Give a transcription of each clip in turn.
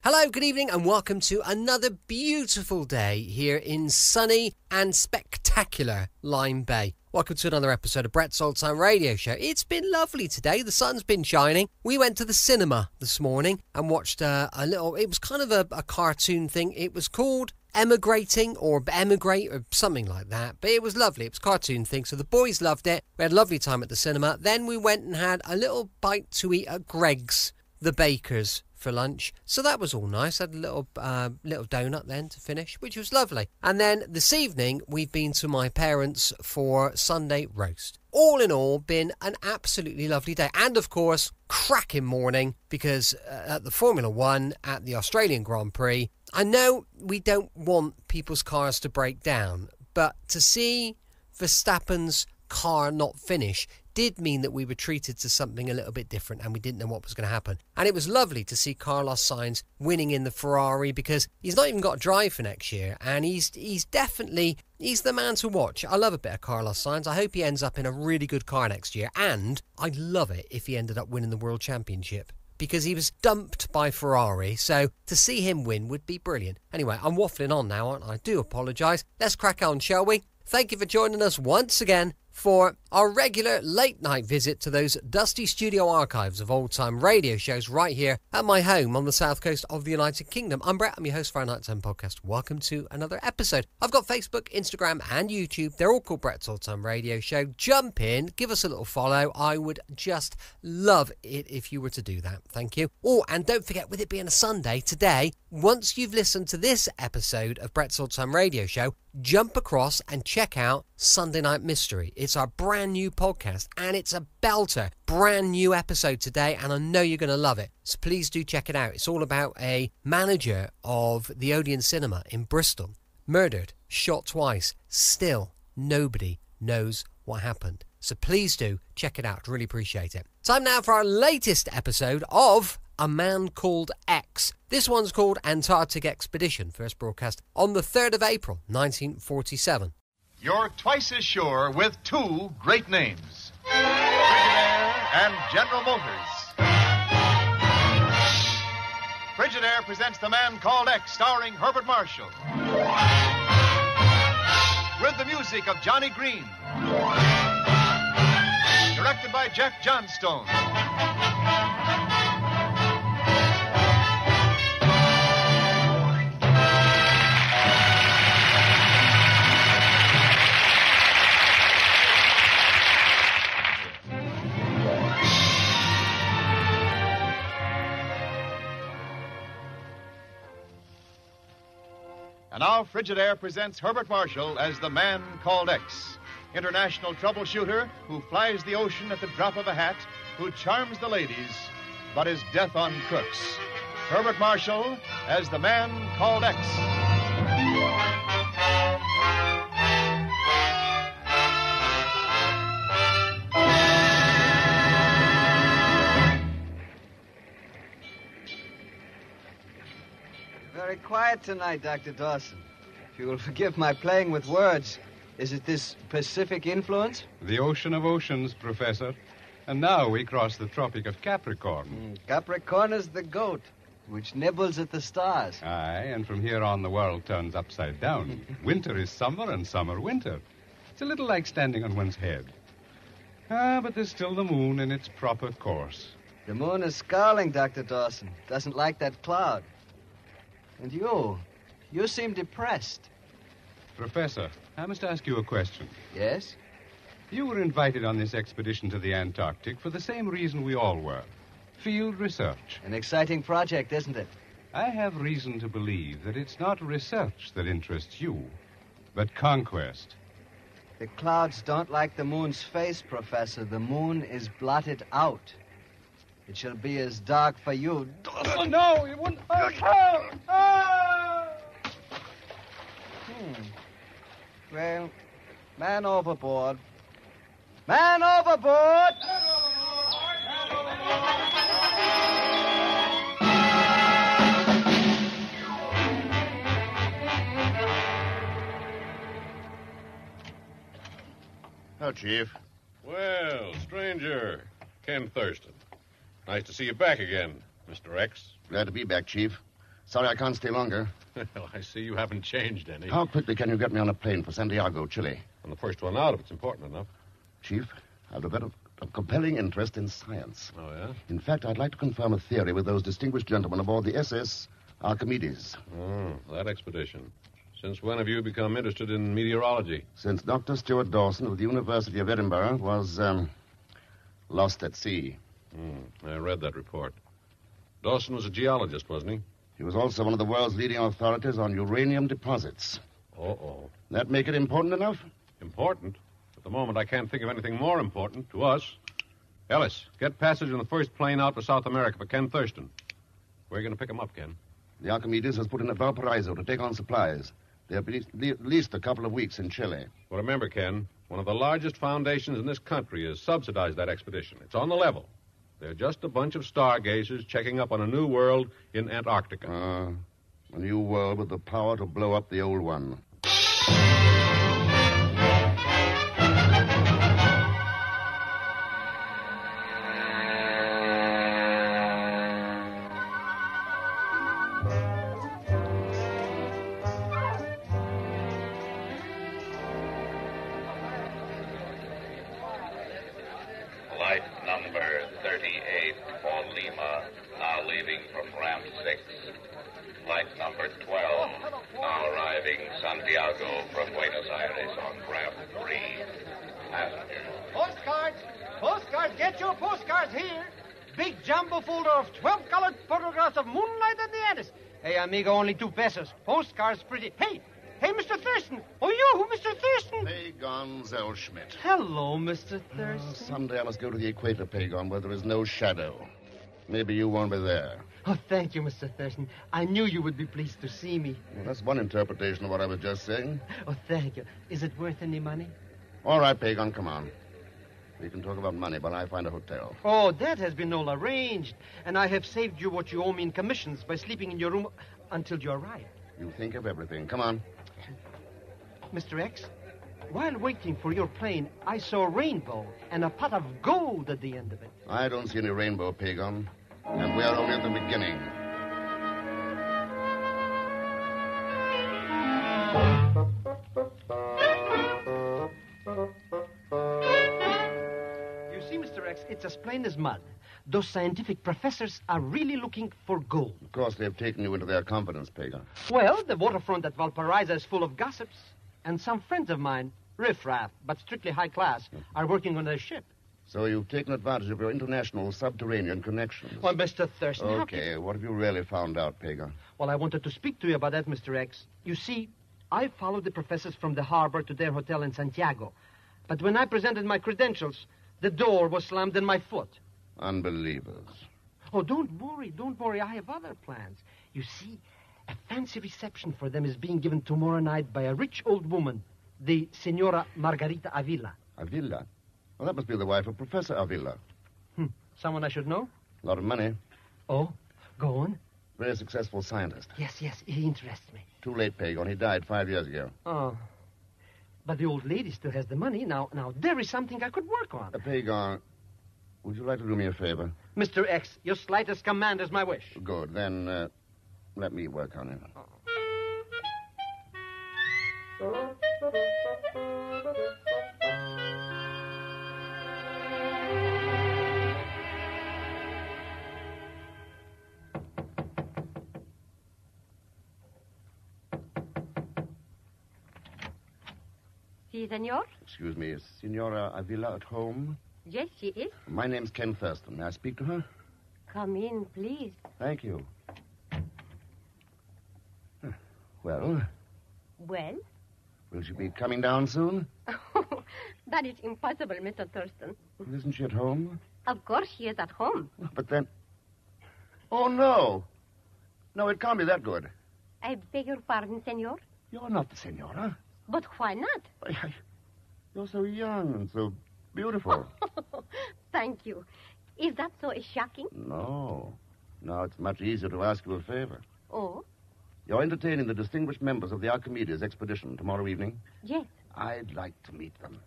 Hello, good evening, and welcome to another beautiful day here in sunny and spectacular Lyme Bay. Welcome to another episode of Brett's Old Time Radio Show. It's been lovely today. The sun's been shining. We went to the cinema this morning and watched it was kind of a cartoon thing. It was called Emigrating or Emigrate or something like that. But it was lovely. It was a cartoon thing. So the boys loved it. We had a lovely time at the cinema. Then we went and had a little bite to eat at Greg's, the baker's, for lunch. So that was all nice. Had a little donut then to finish, which was lovely. And then this evening we've been to my parents for Sunday roast. All in all, been an absolutely lovely day. And of course, cracking morning because at the Formula One at the Australian Grand Prix, I know we don't want people's cars to break down, but to see Verstappen's car not finish did mean that we were treated to something a little bit different and we didn't know what was going to happen. And it was lovely to see Carlos Sainz winning in the Ferrari because he's not even got a drive for next year and he's the man to watch. I love a bit of Carlos Sainz. I hope he ends up in a really good car next year, and I'd love it if he ended up winning the World Championship because he was dumped by Ferrari, so to see him win would be brilliant. Anyway, I'm waffling on now, aren't I? I do apologise. Let's crack on, shall we? Thank you for joining us once again for our regular late night visit to those dusty studio archives of old time radio shows right here at my home on the south coast of the United Kingdom. I'm Brett, I'm your host for our Nighttime podcast. Welcome to another episode. I've got Facebook, Instagram and YouTube. They're all called Brett's Old Time Radio Show. Jump in, give us a little follow. I would just love it if you were to do that. Thank you. Oh, and don't forget, with it being a Sunday today, once you've listened to this episode of Brett's Old Time Radio Show, jump across and check out Sunday Night Mystery. It's our brand new podcast and it's a belter. Brand new episode today and I know you're going to love it. So please do check it out. It's all about a manager of the Odeon Cinema in Bristol. Murdered, shot twice. Still, nobody knows what happened. So please do check it out. I'd really appreciate it. Time now for our latest episode of A Man Called X. This one's called Antarctic Expedition, first broadcast on the 3rd of April, 1947. You're twice as sure with two great names, Frigidaire and General Motors. Frigidaire presents The Man Called X, starring Herbert Marshall, with the music of Johnny Green, directed by Jack Johnstone. And now Frigidaire presents Herbert Marshall as The Man Called X, international troubleshooter who flies the ocean at the drop of a hat, who charms the ladies, but is death on crooks. Herbert Marshall as The Man Called X. Very quiet tonight, Dr. Dawson. If you will forgive my playing with words, is it this Pacific influence? The ocean of oceans, Professor. And now we cross the Tropic of Capricorn. Capricorn is the goat, which nibbles at the stars. Aye, and from here on the world turns upside down. Winter is summer and summer winter. It's a little like standing on one's head. But there's still the moon in its proper course. The moon is scowling, Dr. Dawson. Doesn't like that cloud. And you seem depressed. Professor, I must ask you a question. Yes? You were invited on this expedition to the Antarctic for the same reason we all were. Field research. An exciting project, isn't it? I have reason to believe that it's not research that interests you, but conquest. The clouds don't like the moon's face, Professor. The moon is blotted out. It shall be as dark for you. Oh, no, you wouldn't. Well, man overboard. Man overboard! Oh, Chief. Well, stranger, Ken Thurston. Nice to see you back again, Mr. X. Glad to be back, Chief. Sorry I can't stay longer. Well, I see you haven't changed any. How quickly can you get me on a plane for Santiago, Chile? On the first one out, if it's important enough. Chief, I've developed a compelling interest in science. Oh, yeah? In fact, I'd like to confirm a theory with those distinguished gentlemen aboard the SS Archimedes. Oh, that expedition. Since when have you become interested in meteorology? Since Dr. Stuart Dawson of the University of Edinburgh was, lost at sea. I read that report. Dawson was a geologist, wasn't he? He was also one of the world's leading authorities on uranium deposits. Uh-oh. That make it important enough? Important? At the moment, I can't think of anything more important to us. Ellis, get passage on the first plane out for South America for Ken Thurston. Where are you going to pick him up, Ken? The Archimedes has put in at Valparaiso to take on supplies. They'll be at least a couple of weeks in Chile. Well, remember, Ken, one of the largest foundations in this country has subsidized that expedition. It's on the level. They're just a bunch of stargazers checking up on a new world in Antarctica. A new world with the power to blow up the old one. Flight number 38 for Lima, now leaving from ramp 6. Flight number 12, now arriving Santiago from Buenos Aires on ramp 3. Passengers. Postcards! Postcards! Get your postcards here! Big jumbo folder of 12 colored photographs of moonlight and the Andes. Hey, amigo, only 2 pesos. Postcards pretty. Hey, Mr. Thurston. Oh, you, Mr. Thurston. Pagon Zellschmidt. Hello, Mr. Thurston. Someday I must go to the equator, Pagon, where there is no shadow. Maybe you won't be there. Oh, thank you, Mr. Thurston. I knew you would be pleased to see me. Well, that's one interpretation of what I was just saying. Oh, thank you. Is it worth any money? All right, Pagon, come on. We can talk about money while I find a hotel. Oh, that has been all arranged. And I have saved you what you owe me in commissions by sleeping in your room until you arrive. You think of everything. Come on. Mr. X, while waiting for your plane, I saw a rainbow and a pot of gold at the end of it. I don't see any rainbow, Pagon. And we are only at the beginning. You see, Mr. X, it's as plain as mud. Those scientific professors are really looking for gold. Of course, they've taken you into their confidence, Pagon. Well, the waterfront at Valparaiso is full of gossips. And some friends of mine, riffraff, but strictly high class, are working on their ship. So you've taken advantage of your international subterranean connections. Well, Mr. Thurston... Okay, what have you really found out, Pagon? Well, I wanted to speak to you about that, Mr. X. You see, I followed the professors from the harbor to their hotel in Santiago. But when I presented my credentials, the door was slammed in my foot. Unbelievers. Oh, don't worry. I have other plans. You see, a fancy reception for them is being given tomorrow night by a rich old woman, the Senora Margarita Avila. Avila? Well, that must be the wife of Professor Avila. Someone I should know? A lot of money. Oh, go on. Very successful scientist. Yes, he interests me. Too late, Pagon. He died 5 years ago. Oh. But the old lady still has the money. Now, there is something I could work on. Pagon, would you like to do me a favor? Mr. X, your slightest command is my wish. Good. Then, let me work on it. Si, senor? Excuse me, is Senora Avila at home? Yes, she is. My name's Ken Thurston. May I speak to her? Come in, please. Thank you. Well? Well? Will she be coming down soon? That is impossible, Mr. Thurston. Isn't she at home? Of course she is at home. But then... Oh, no. No, it can't be that good. I beg your pardon, senor. You're not the senora. But why not? You're so young and so beautiful. Thank you. Is that so shocking? No. Now it's much easier to ask you a favor. Oh? You're entertaining the distinguished members of the Archimedes expedition tomorrow evening? Yes. I'd like to meet them.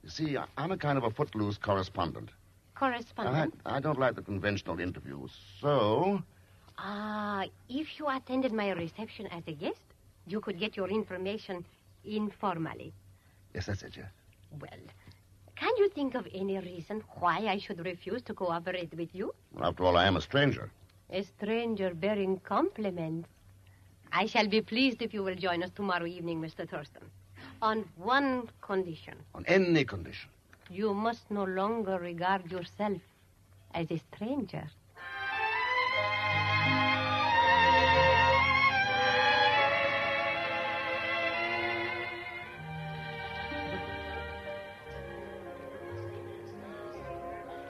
You see, I'm a kind of a footloose correspondent. Correspondent? I don't like the conventional interviews. So, If you attended my reception as a guest, you could get your information informally. Yes, that's it, yeah. Well, can you think of any reason why I should refuse to cooperate with you? Well, after all, I am a stranger. A stranger bearing compliments. I shall be pleased if you will join us tomorrow evening, Mr. Thurston. On one condition. On any condition. You must no longer regard yourself as a stranger.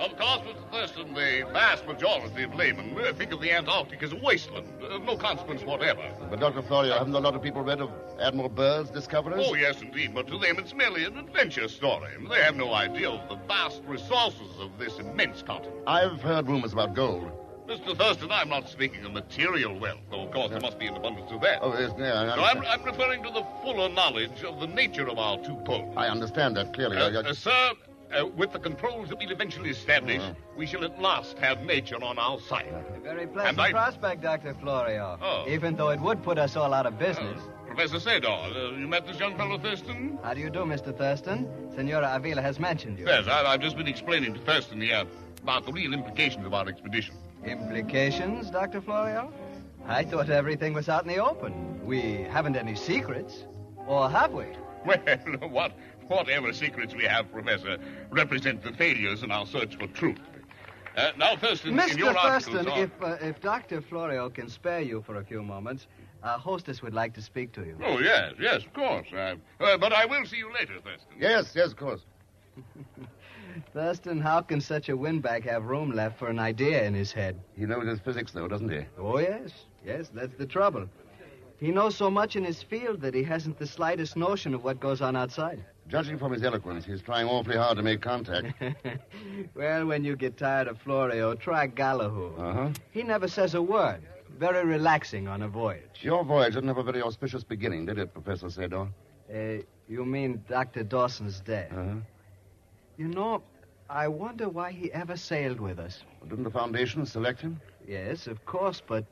Of course, Mr. Thurston, the vast majority of laymen think of the Antarctic as a wasteland, of no consequence whatever. But, Dr. Florio, haven't a lot of people read of Admiral Byrd's discoveries? Oh, yes, indeed, but to them it's merely an adventure story. They have no idea of the vast resources of this immense continent. I've heard rumors about gold. Mr. Thurston, I'm not speaking of material wealth, though, of course, there must be an abundance of that. Oh, yes, yeah. No, I'm referring to the fuller knowledge of the nature of our two poles. I understand that clearly. Sir, with the controls that we'll eventually establish, we shall at last have nature on our side. A very pleasant prospect, Dr. Florio. Oh. Even though it would put us all out of business. Professor Sador, you met this young fellow Thurston? How do you do, Mr. Thurston? Senora Avila has mentioned you. Yes, I've just been explaining to Thurston here about the real implications of our expedition. Implications, Dr. Florio? I thought everything was out in the open. We haven't any secrets. Or have we? Well, whatever secrets we have, Professor, represent the failures in our search for truth. Now, Thurston, Mr. in your Thurston, articles if Dr. Florio can spare you for a few moments, our hostess would like to speak to you. Oh, yes, of course. But I will see you later, Thurston. Yes, of course. Thurston, how can such a windbag have room left for an idea in his head? He knows his physics, though, doesn't he? Oh, yes. Yes, that's the trouble. He knows so much in his field that he hasn't the slightest notion of what goes on outside. Judging from his eloquence, he's trying awfully hard to make contact. Well, when you get tired of Florio, try Gallagher. Uh-huh. He never says a word. Very relaxing on a voyage. Your voyage didn't have a very auspicious beginning, did it, Professor Sador? You mean Dr. Dawson's death? Uh-huh. You know, I wonder why he ever sailed with us. Well, didn't the Foundation select him? Yes, of course, but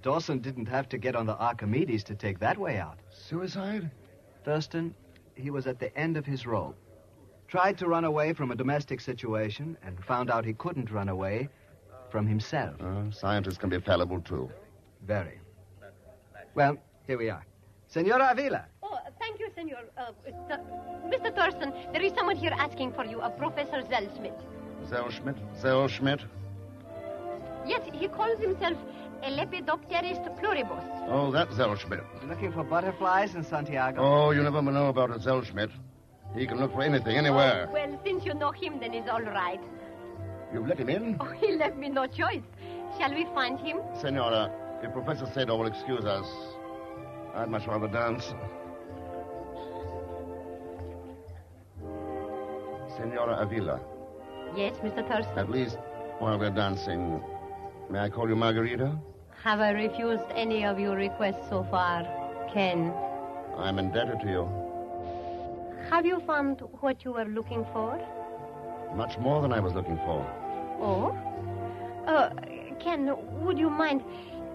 Dawson didn't have to get on the Archimedes to take that way out. Suicide? Thurston, he was at the end of his rope. Tried to run away from a domestic situation and found out he couldn't run away from himself. Scientists can be fallible, too. Very. Well, here we are. Senora Avila. Oh, thank you, senor. Mr. Thurston, there is someone here asking for you, Professor Zellschmidt. Zellschmidt? Yes, he calls himself a Lepidopterist pluribus. Oh, that's Zellschmidt. Looking for butterflies in Santiago? Oh, you never know about a Zellschmidt. He can look for anything, anywhere. Oh, well, since you know him, then it's all right. You've let him in? Oh, he left me no choice. Shall we find him? Senora, if Professor Sador will excuse us, I'd much rather dance. Senora Avila. Yes, Mr. Thurston. At least while we're dancing, may I call you Margarita? Have I refused any of your requests so far, Ken? I'm indebted to you. Have you found what you were looking for? Much more than I was looking for. Oh? Ken, would you mind?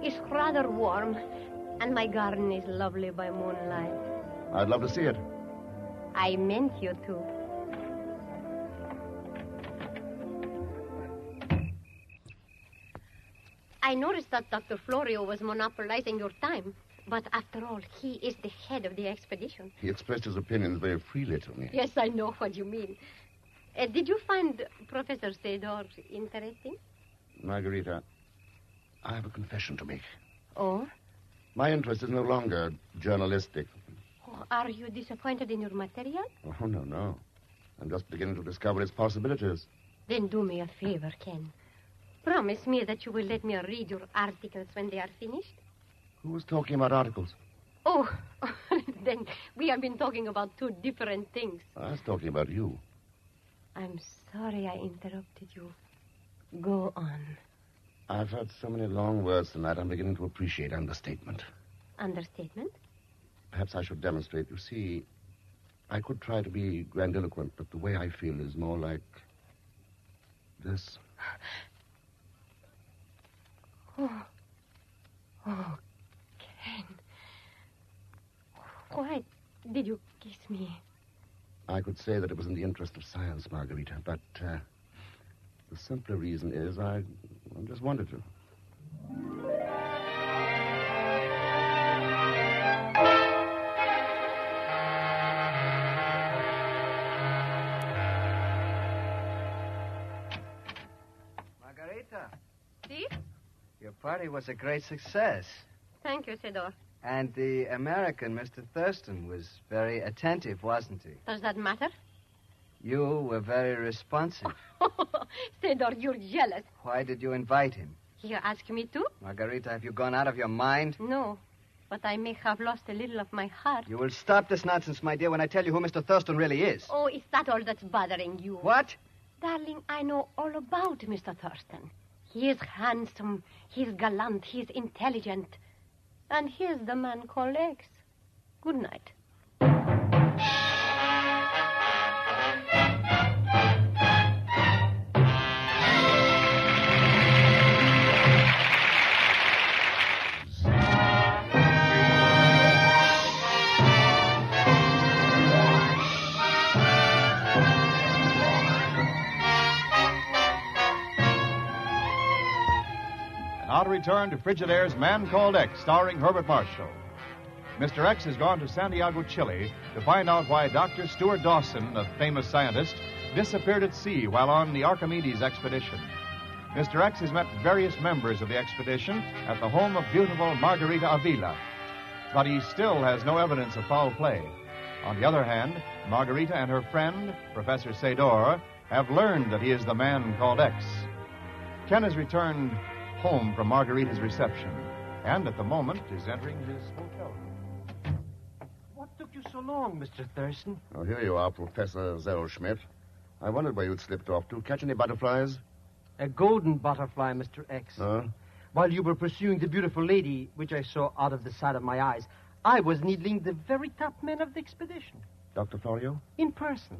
It's rather warm, and my garden is lovely by moonlight. I'd love to see it. I meant you to. I noticed that Dr. Florio was monopolizing your time. But after all, he is the head of the expedition. He expressed his opinions very freely to me. Yes, I know what you mean. Did you find Professor Sador interesting? Margarita, I have a confession to make. Oh? My interest is no longer journalistic. Oh, are you disappointed in your material? Oh, no. I'm just beginning to discover its possibilities. Then do me a favor, Ken. Promise me that you will let me read your articles when they are finished. Who was talking about articles? Oh, then we have been talking about two different things. I was talking about you. I'm sorry I interrupted you. Go on. I've heard so many long words tonight, I'm beginning to appreciate understatement. Understatement? Perhaps I should demonstrate. You see, I could try to be grandiloquent, but the way I feel is more like this. Oh, Oh, Ken. Why did you kiss me? I could say that it was in the interest of science, Margarita, but the simpler reason is I just wanted to. Margarita. See? Your party was a great success. Thank you, Sedor. And the American, Mr. Thurston, was very attentive, wasn't he? Does that matter? You were very responsive. Sedor, you're jealous. Why did you invite him? You ask me to? Margarita, have you gone out of your mind? No, but I may have lost a little of my heart. You will stop this nonsense, my dear, when I tell you who Mr. Thurston really is. Oh, is that all that's bothering you? What? Darling, I know all about Mr. Thurston. He is handsome, he's gallant, he's intelligent. And here's the man called X. Good night. Now to return to Frigidaire's Man Called X, starring Herbert Marshall. Mr. X has gone to Santiago, Chile, to find out why Dr. Stuart Dawson, a famous scientist, disappeared at sea while on the Archimedes expedition. Mr. X has met various members of the expedition at the home of beautiful Margarita Avila, but he still has no evidence of foul play. On the other hand, Margarita and her friend, Professor Sedor, have learned that he is the Man Called X. Ken has returned home from Margarita's reception, and at the moment is entering his hotel room. What took you so long, Mr. Thurston? Oh, here you are, Professor Zellschmidt. I wondered where you'd slipped off to. Catch any butterflies? A golden butterfly, Mr. X. While you were pursuing the beautiful lady, which I saw out of the side of my eyes, I was needling the very top man of the expedition. Dr. Florio? In person.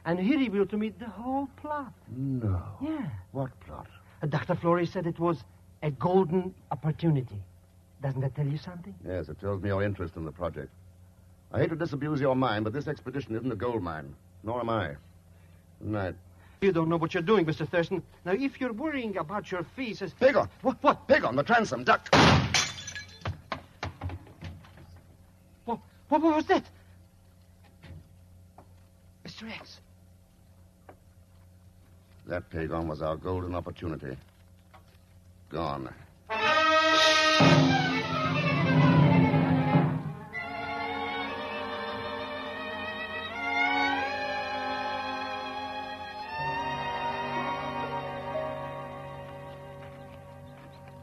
And he revealed to me the whole plot. No. Yeah. What plot? Dr. Florio said it was a golden opportunity. Doesn't that tell you something? Yes, it tells me your interest in the project. I hate to disabuse your mind, but this expedition isn't a gold mine. Nor am I. Good night. You don't know what you're doing, Mr. Thurston. Now, if you're worrying about your fees as... Pig on! What? Pig on, the transom, duck! What was that? Mr. X. That pig on was our golden opportunity. Gone.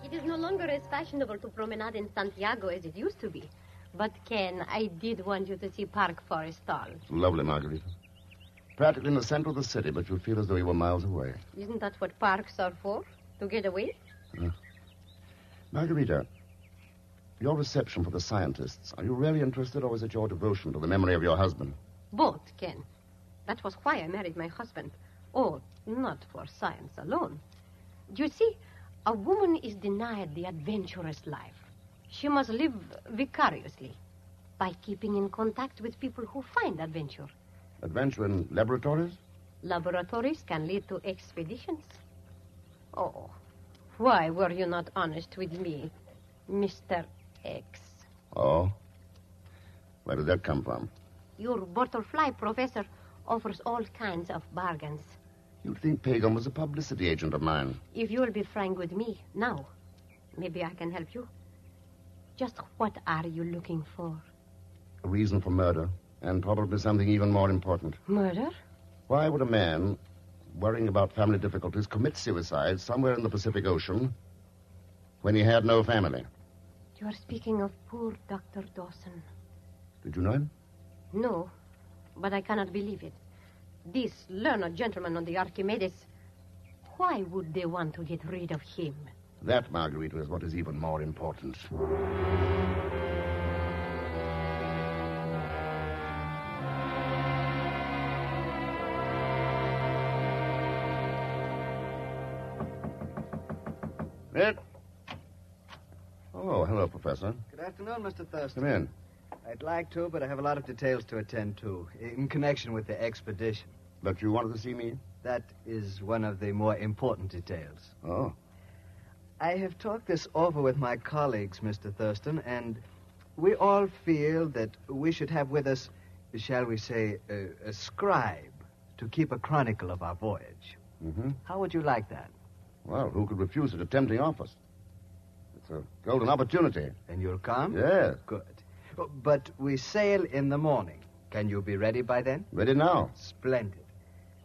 It is no longer as fashionable to promenade in Santiago as it used to be. But, Ken, I did want you to see Park Forrestal. Lovely, Margarita. Practically in the center of the city, but you feel as though you were miles away. Isn't that what parks are for? To get away? Margarita, your reception for the scientists, are you really interested, or is it your devotion to the memory of your husband? Both, Ken. That was why I married my husband. Oh, not for science alone. Do you see, a woman is denied the adventurous life. She must live vicariously by keeping in contact with people who find adventure. Adventure in laboratories? Laboratories can lead to expeditions. Oh, why were you not honest with me, Mr. X? Oh? Where did that come from? Your butterfly professor offers all kinds of bargains. You'd think Pagan was a publicity agent of mine. If you'll be frank with me now, maybe I can help you. Just what are you looking for? A reason for murder, and probably something even more important. Murder? Why would a man, worrying about family difficulties, commit suicide somewhere in the Pacific Ocean when he had no family? You are speaking of poor Dr. Dawson. Did you know him? No, but I cannot believe it. This learned gentleman on the Archimedes, why would they want to get rid of him? That, Margarita, is what is even more important. Ed? Oh, Oh, hello, Professor. Good afternoon, Mr. Thurston. Come in. I'd like to, but I have a lot of details to attend to in connection with the expedition. But you wanted to see me? That is one of the more important details. Oh. I have talked this over with my colleagues, Mr. Thurston, and we all feel that we should have with us, shall we say, a scribe to keep a chronicle of our voyage. Mm-hmm. How would you like that? Well, who could refuse such a tempting offer? It's a golden opportunity. And you'll come? Yes. Good. But we sail in the morning. Can you be ready by then? Ready now. Splendid.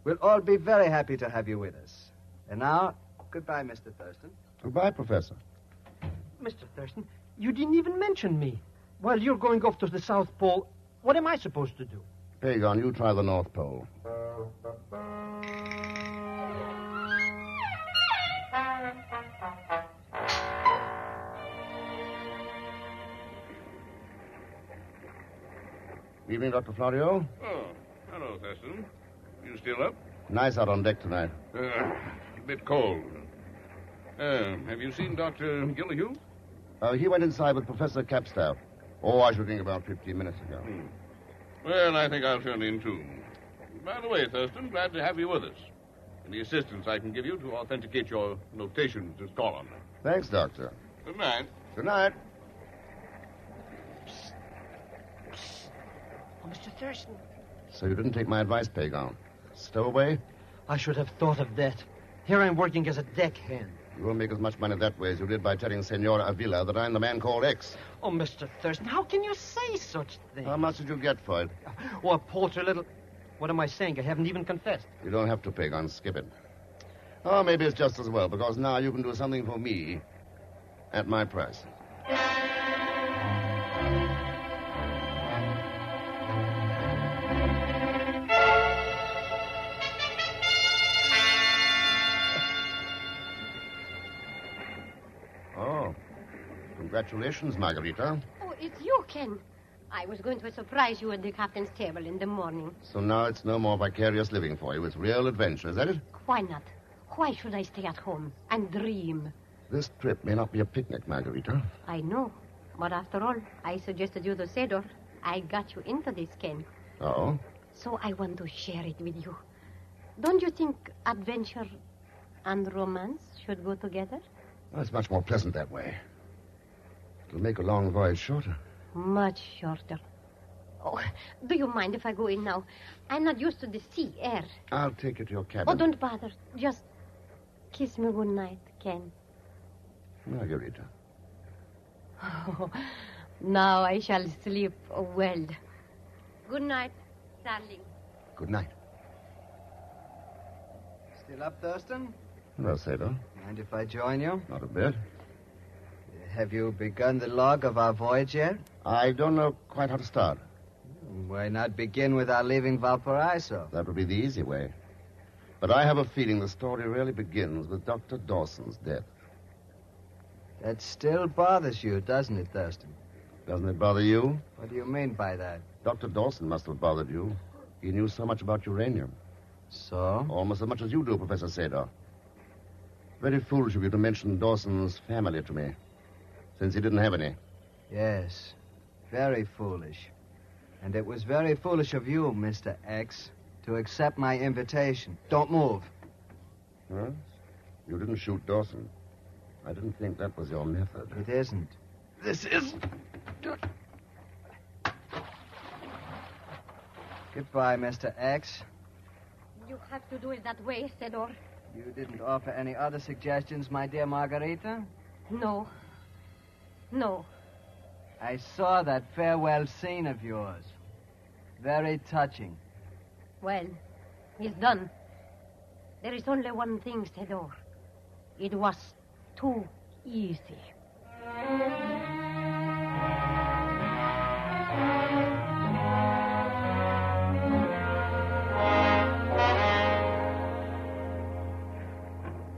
We'll all be very happy to have you with us. And now, goodbye, Mr. Thurston. Goodbye, Professor. Mr. Thurston, you didn't even mention me. Well, you're going off to the South Pole. What am I supposed to do? Pagan, you try the North Pole. Evening, Dr. Florio. Oh, hello, Thurston. You still up? Nice out on deck tonight. A bit cold. Have you seen Dr. Gillihew? He went inside with Professor Capstaff. Oh, I should think about 15 minutes ago. Well, I think I'll turn in, too. By the way, Thurston, glad to have you with us. Any assistance I can give you to authenticate your notations, just call on me. Thanks, Doctor. Good night. Good night. Oh, Mr. Thurston. So you didn't take my advice, Pagan. Stowaway? I should have thought of that. Here I'm working as a deckhand. You won't make as much money that way as you did by telling Senora Avila that I'm the man called X. Oh, Mr. Thurston, how can you say such things? How much did you get for it? Oh, a paltry little... What am I saying? I haven't even confessed. You don't have to, Pagan. Skip it. Oh, maybe it's just as well, because now you can do something for me at my price. Oh, congratulations, Margarita. Oh, it's you, Ken. I was going to surprise you at the captain's table in the morning. So now it's no more vicarious living for you. It's real adventure, is that it? Why not? Why should I stay at home and dream? This trip may not be a picnic, Margarita. I know. But after all, I suggested you to Sedor. I got you into this, Ken. Oh? So I want to share it with you. Don't you think adventure and romance should go together? Well, it's much more pleasant that way. It'll make a long voyage shorter. Much shorter. Oh, do you mind if I go in now? I'm not used to the sea air. I'll take you to your cabin. Oh, don't bother. Just kiss me good night, Ken. Margarita. Oh, now I shall sleep well. Good night, darling. Good night. Still up, Thurston? Hello, Sailor. Mind if I join you? Not a bit. Have you begun the log of our voyage yet? I don't know quite how to start. Why not begin with our leaving Valparaiso? That would be the easy way. But I have a feeling the story really begins with Dr. Dawson's death. That still bothers you, doesn't it, Thurston? Doesn't it bother you? What do you mean by that? Dr. Dawson must have bothered you. He knew so much about uranium. So? Almost as much as you do, Professor Sador. Very foolish of you to mention Dawson's family to me, since he didn't have any. Yes, very foolish. And it was very foolish of you, Mr. X, to accept my invitation. Don't move. Huh? You didn't shoot Dawson. I didn't think that was your method. It isn't. This is... Goodbye, Mr. X. You have to do it that way, Sedor. You didn't offer any other suggestions, my dear Margarita? No. No. I saw that farewell scene of yours. Very touching. Well, it's done. There is only one thing, Sedor. It was too easy.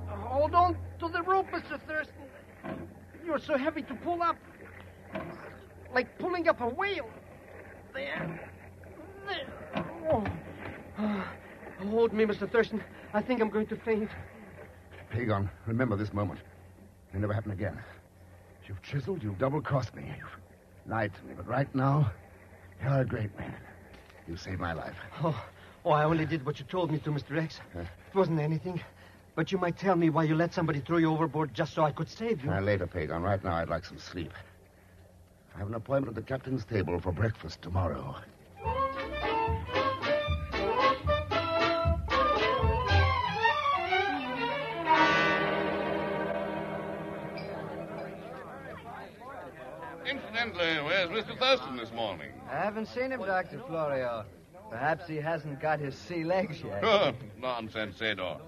Hold on to the rope, Mr. Thurston. You're so heavy to pull up. Like pulling up a whale. There. There. Oh. Hold me, Mr. Thurston. I think I'm going to faint. Pagan, remember this moment. It'll never happen again. You've chiseled, you've double-crossed me. You've lied to me, but right now, you're a great man. You saved my life. Oh, I only did what you told me to, Mr. X. It wasn't anything. But you might tell me why you let somebody throw you overboard just so I could save you. Later, Pagan. Right now, I'd like some sleep. I have an appointment at the captain's table for breakfast tomorrow. Incidentally, where's Mr. Thurston this morning? I haven't seen him, Dr. Florio. Perhaps he hasn't got his sea legs yet. Oh, nonsense, Sador.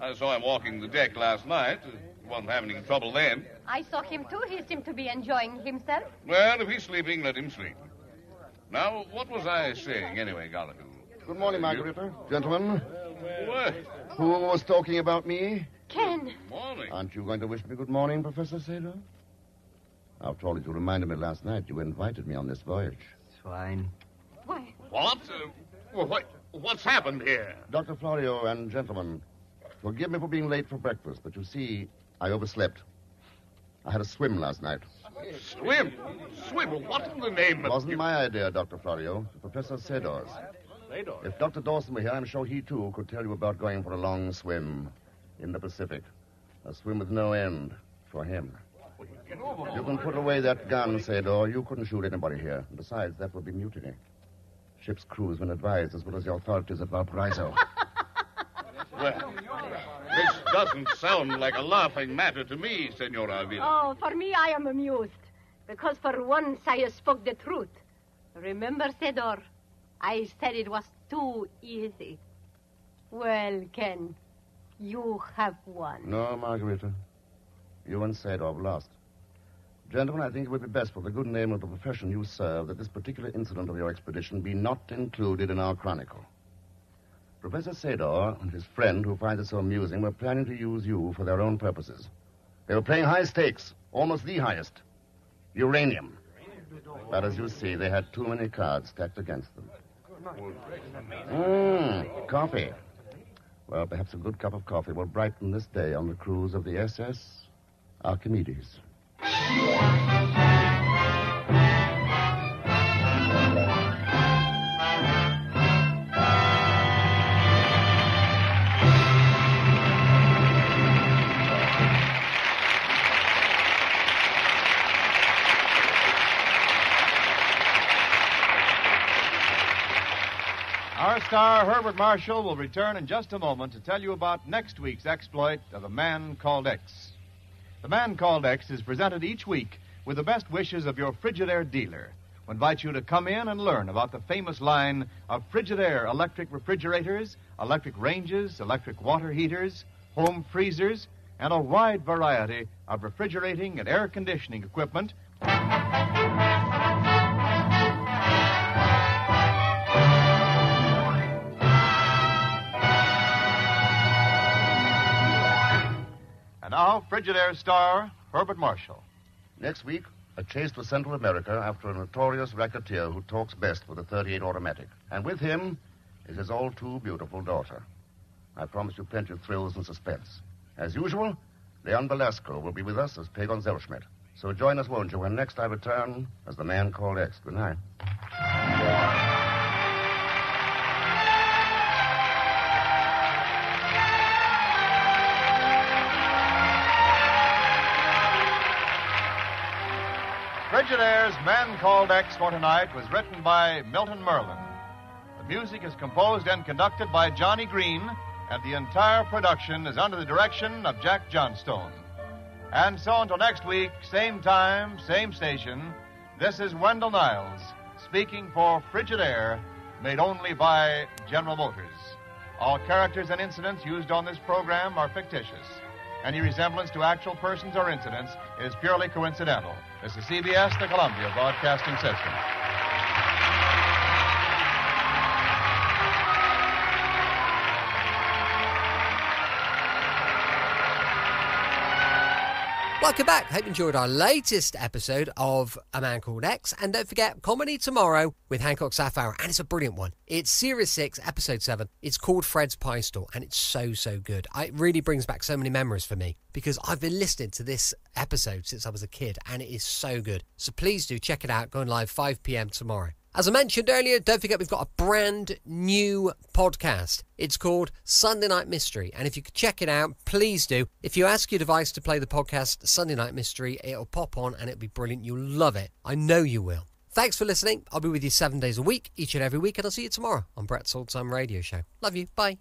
I saw him walking the deck last night. Wasn't having any trouble then. I saw him too. He seemed to be enjoying himself. Well, if he's sleeping, let him sleep. Now, what was I saying anyway, Gallagher? Good morning, Margarita. Gentlemen. What? Who was talking about me? Ken. Morning. Aren't you going to wish me good morning, Professor Sador? After all, as you reminded me last night, you invited me on this voyage. It's fine. Why? What? What's happened here? Dr. Florio and gentlemen, forgive me for being late for breakfast, but you see, I overslept. I had a swim last night. Swim? Swim? What in the name It of... wasn't my idea, Dr. Florio. Professor Sador's. If Dr. Dawson were here, I'm sure he, too, could tell you about going for a long swim in the Pacific. A swim with no end for him. You can put away that gun, Sador. You couldn't shoot anybody here. And besides, that would be mutiny. Ship's crew has been advised, as well as the authorities at Valparaiso. Well, this doesn't sound like a laughing matter to me, Senora Avila. Oh, for me, I am amused. Because for once I spoke the truth. Remember, Sador, I said it was too easy. Well, Ken, you have won. No, Margarita. You and Sador have lost. Gentlemen, I think it would be best for the good name of the profession you serve that this particular incident of your expedition be not included in our chronicle. Professor Sador and his friend, who finds it so amusing, were planning to use you for their own purposes. They were playing high stakes, almost the highest. Uranium. But as you see, they had too many cards stacked against them. Coffee. Well, perhaps a good cup of coffee will brighten this day on the cruise of the SS Archimedes. Our star, Herbert Marshall, will return in just a moment to tell you about next week's exploit of the man called X. The Man Called X is presented each week with the best wishes of your Frigidaire dealer, who invites you to come in and learn about the famous line of Frigidaire electric refrigerators, electric ranges, electric water heaters, home freezers, and a wide variety of refrigerating and air conditioning equipment. Now, Frigidaire star Herbert Marshall. Next week, a chase to Central America after a notorious racketeer who talks best with a .38 automatic. And with him is his all too beautiful daughter. I promise you plenty of thrills and suspense. As usual, Leon Velasco will be with us as Pagon Zellschmidt. So join us, won't you, when next I return as the Man Called X. Good night. Frigidaire's Man Called X for tonight was written by Milton Merlin. The music is composed and conducted by Johnny Green, and the entire production is under the direction of Jack Johnstone. And so until next week, same time, same station, this is Wendell Niles speaking for Frigidaire, made only by General Motors. All characters and incidents used on this program are fictitious. Any resemblance to actual persons or incidents is purely coincidental. This is CBS, the Columbia Broadcasting System. Welcome back. Hope you enjoyed our latest episode of A Man Called X. And don't forget, Comedy Tomorrow with Hancock's Half Hour. And it's a brilliant one. It's Series 6, Episode 7. It's called Fred's Pie Stall. And it's so, so good. It really brings back so many memories for me. Because I've been listening to this episode since I was a kid. And it is so good. So please do check it out. Going live 5 p.m. tomorrow. As I mentioned earlier, don't forget we've got a brand new podcast. It's called Sunday Night Mystery. And if you could check it out, please do. If you ask your device to play the podcast Sunday Night Mystery, it'll pop on and it'll be brilliant. You'll love it. I know you will. Thanks for listening. I'll be with you 7 days a week, each and every week. And I'll see you tomorrow on Brett's Old Time Radio Show. Love you. Bye.